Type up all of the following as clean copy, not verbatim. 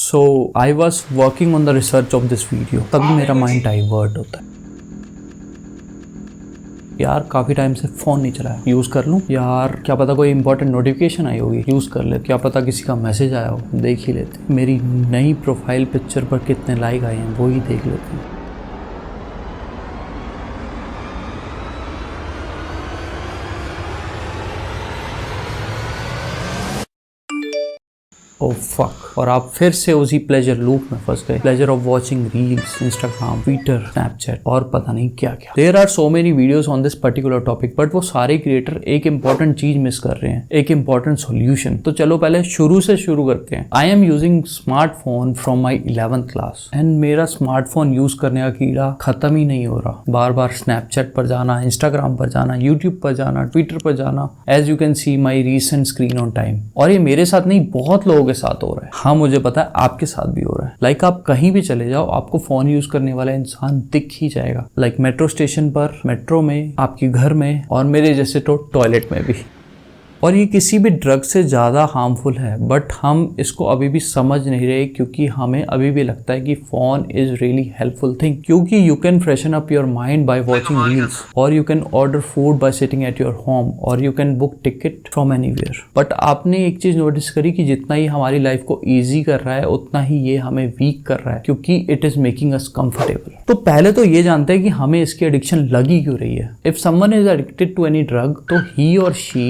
So I was working on the research of this video. तभी मेरा mind divert होता है। यार काफ़ी टाइम से फ़ोन नहीं चलाया, यूज़ कर लूँ। यार क्या पता कोई इंपॉर्टेंट नोटिफिकेशन आई होगी, यूज़ कर ले। क्या पता किसी का मैसेज आया हो, देख ही लेते। मेरी नई प्रोफाइल पिक्चर पर कितने लाइक आए हैं वो ही देख लेते हैं। ओह फक, और आप फिर से उसी प्लेजर लूप में फंस गए। Pleasure of watching reels, Instagram, Twitter, Snapchat और पता नहीं क्या क्या। There are so many videos on this particular topic, but वो सारे क्रिएटर एक इंपॉर्टेंट चीज मिस कर रहे हैं, एक इंपॉर्टेंट सॉल्यूशन। तो चलो पहले शुरू से शुरू करते हैं। I am using smartphone from my 11th class and मेरा स्मार्टफोन यूज करने का कीड़ा खत्म ही नहीं हो रहा। बार बार स्नैपचैट पर जाना, इंस्टाग्राम पर जाना, यूट्यूब पर जाना, ट्विटर पर जाना। As you can see my recent screen on time. और ये मेरे साथ नहीं, बहुत लोगों के साथ हो रहा है। हाँ मुझे पता है आपके साथ भी हो रहा है। लाइक आप कहीं भी चले जाओ, आपको फोन यूज करने वाला इंसान दिख ही जाएगा। लाइक मेट्रो स्टेशन पर, मेट्रो में, आपके घर में, और मेरे जैसे तो टॉयलेट में भी। और ये किसी भी ड्रग से ज़्यादा हार्मफुल है, बट हम इसको अभी भी समझ नहीं रहे, क्योंकि हमें अभी भी लगता है कि phone is really helpful thing. क्योंकि you can freshen up your mind by watching reels, और you can order food by sitting at your home, और you can book ticket from anywhere. But आपने एक चीज़ नोटिस करी कि जितना ही हमारी life को ईजी कर रहा है, उतना ही ये हमें वीक कर रहा है, क्योंकि it is making us comfortable. तो पहले तो ये जानते हैं कि हमें इसकी एडिक्शन लगी क्यों रही है। If someone is addicted to any drug, तो ही और she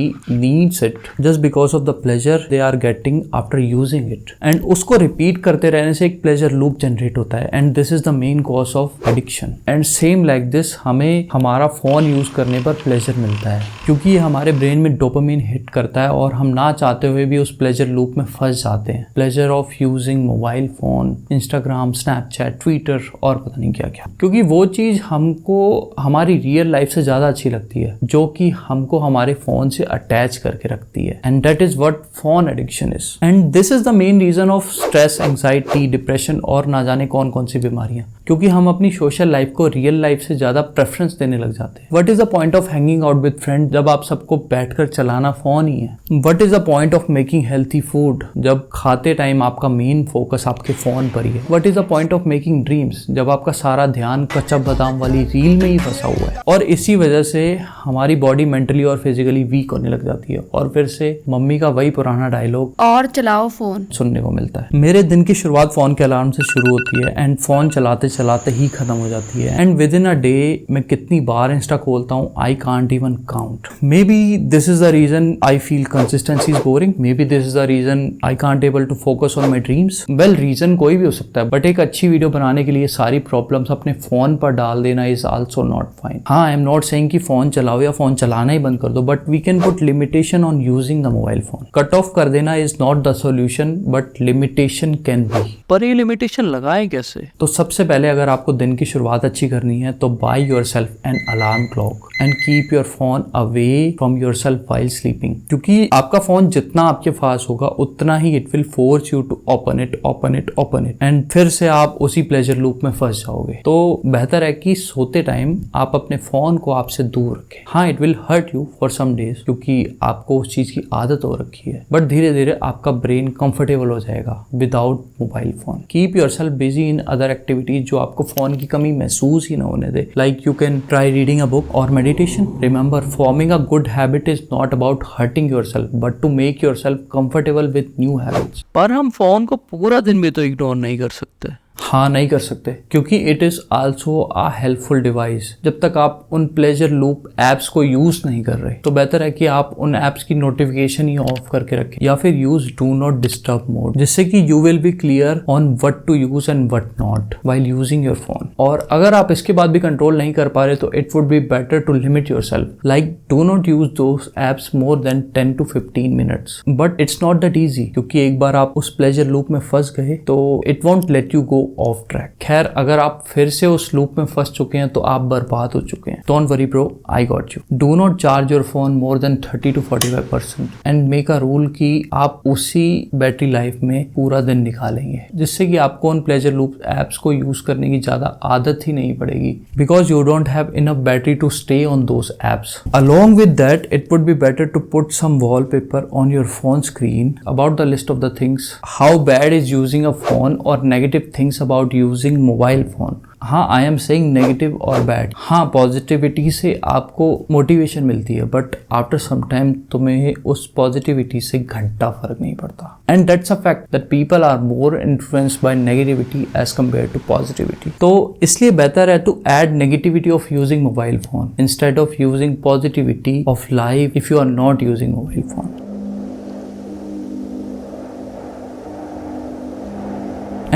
needs it just because of the pleasure they are getting after using it, and उसको रिपीट करते रहने से एक प्लेजर लूप जनरेट होता है, and this is the main cause of addiction. And same like this, हमें हमारा phone use करने पर प्लेजर मिलता है, क्योंकि ये हमारे ब्रेन में डोपामिन हिट करता है, और हम ना चाहते हुए भी उस प्लेजर लूप में फंस जाते हैं। Pleasure of using mobile phone, Instagram, Snapchat, Twitter और पता नहीं क्या क्या, क्योंकि वो चीज हमको हमारी रियल लाइफ से ज्यादा अच्छी लगती है, जो कि हमको हमारे फोन से अटैच करके रखती है। And that is what phone addiction is, and this is the main reason of stress, anxiety, depression और ना जाने कौन कौन सी बीमारियां, क्योंकि हम अपनी सोशल लाइफ को रियल लाइफ से ज्यादा प्रेफरेंस देने लग जाते हैं। What is the point of hanging out with friend, जब आप सबको बैठकर चलाना फोन ही है। What is the point of making healthy food, जब खाते टाइम आपका मेन फोकस आपके फोन पर ही है। What is the point of making dreams, जब आपका सारा ध्यान कच्चा बादाम वाली रील में ही फंसा हुआ है। और इसी वजह से हमारी बॉडी मेंटली और फिजिकली वीक होने लग जाती है, और फिर से मम्मी का वही पुराना डायलॉग, और चलाओ फोन, सुनने को मिलता है। मेरे दिन की शुरुआत फोन के अलार्म से शुरू होती है, एंड फोन चलाते चलाते ही खत्म हो जाती है। And within a day मैं कितनी बार इंस्टा खोलता हूँ, I can't even count. Maybe this is the reason I feel consistency is boring, maybe this is the reason I can't able to focus on my dreams. Well reason कोई भी हो सकता है, but एक अच्छी video बनाने के लिए सारी प्रॉब्लम्स अपने फोन पर डाल देना इज आल्सो नॉट फाइन। हाँ, आई एम नॉट सेइंग कि फोन चलाओ या फोन चलाना ही बंद कर दो, but we can put limitation on using the mobile phone. Cut off कर देना is not the solution, but limitation can be. पर ये लिमिटेशन लगाए कैसे? तो सबसे पहले अगर आपको दिन की शुरुआत अच्छी करनी है, तो buy yourself an alarm clock and keep your phone away from yourself while sleeping, क्योंकि आपका फोन जितना आपके पास होगा उतना ही it will force you to open it open it open it, and फिर से आप उसी प्लेजर लूप में फंस जाओगे। तो बेहतर है कि सोते टाइम आप अपने फोन को आपसे दूर रखें। हाँ, it will hurt you for some days, क्योंकि आपको उस चीज की आदत हो रखी है, बट धीरे धीरे आपका ब्रेन कंफर्टेबल हो जाएगा without mobile phone. Keep yourself busy in other activities जो आपको फोन की कमी महसूस ही ना होने दे। Like you can try reading a book और meditation. Remember, forming a good habit is not about hurting yourself, but to make yourself comfortable with new habits. पर हम फोन को पूरा दिन भी तो इग्नोर नहीं कर सकते। हाँ, नहीं कर सकते, क्योंकि it is also a helpful device. जब तक आप उन प्लेजर लूप एप्स को यूज नहीं कर रहे, तो बेहतर है कि आप उन एप्स की नोटिफिकेशन ही ऑफ करके रखें, या फिर use do not disturb mode, जिससे कि you will be clear on what to use and what not while using your phone. और अगर आप इसके बाद भी कंट्रोल नहीं कर पा रहे, तो it would be better to limit yourself. Like do not use those apps more than 10 to 15 minutes. But it's not that easy, क्योंकि एक बार आप उस प्लेजर लूप में फंस गए तो it won't let you go of track. खैर, अगर आप फिर से उस लूप में फंस चुके हैं तो आप बर्बाद हो चुके हैं। Don't worry bro, I got you. Do not charge your phone more than 30 to 45% and make a rule कि आप उसी बैटरी लाइफ में पूरा दिन निकालेंगे, जिससे कि आपको उन प्लेजर लूप एप्स को यूज करने की ज्यादा आदत ही नहीं पड़ेगी, because you don't have enough battery to stay on those apps. Along with that, it would be better to put some wallpaper on your phone screen about the list of the things how bad is using a phone or negative things about using mobile phone. हाँ, I am saying negative और bad. हाँ, positivity से आपको motivation मिलती है, but after some time तुम्हें उस positivity से घंटा फर्क नहीं पड़ता. And that's a fact that people are more influenced by negativity as compare to positivity. तो इसलिए बेहतर है to add negativity of using mobile phone instead of using positivity of life if you are not using mobile phone.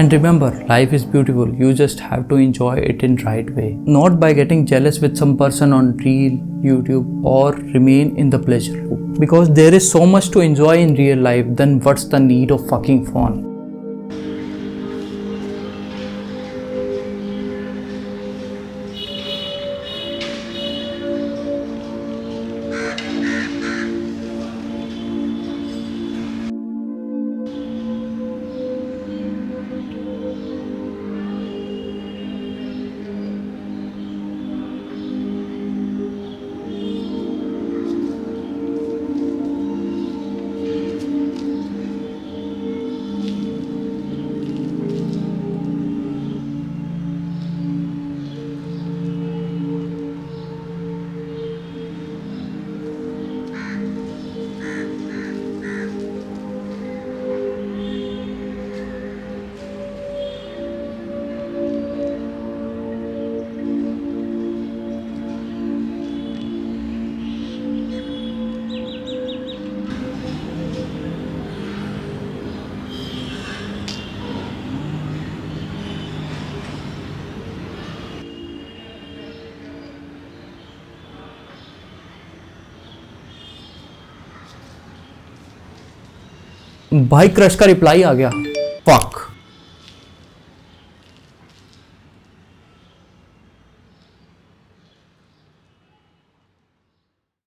And remember, life is beautiful. You just have to enjoy it in right way. Not by getting jealous with some person on Reel, YouTube, or remain in the pleasure loop. Because there is so much to enjoy in real life, then what's the need of fucking phone? भाई crush का reply आ गया. Fuck.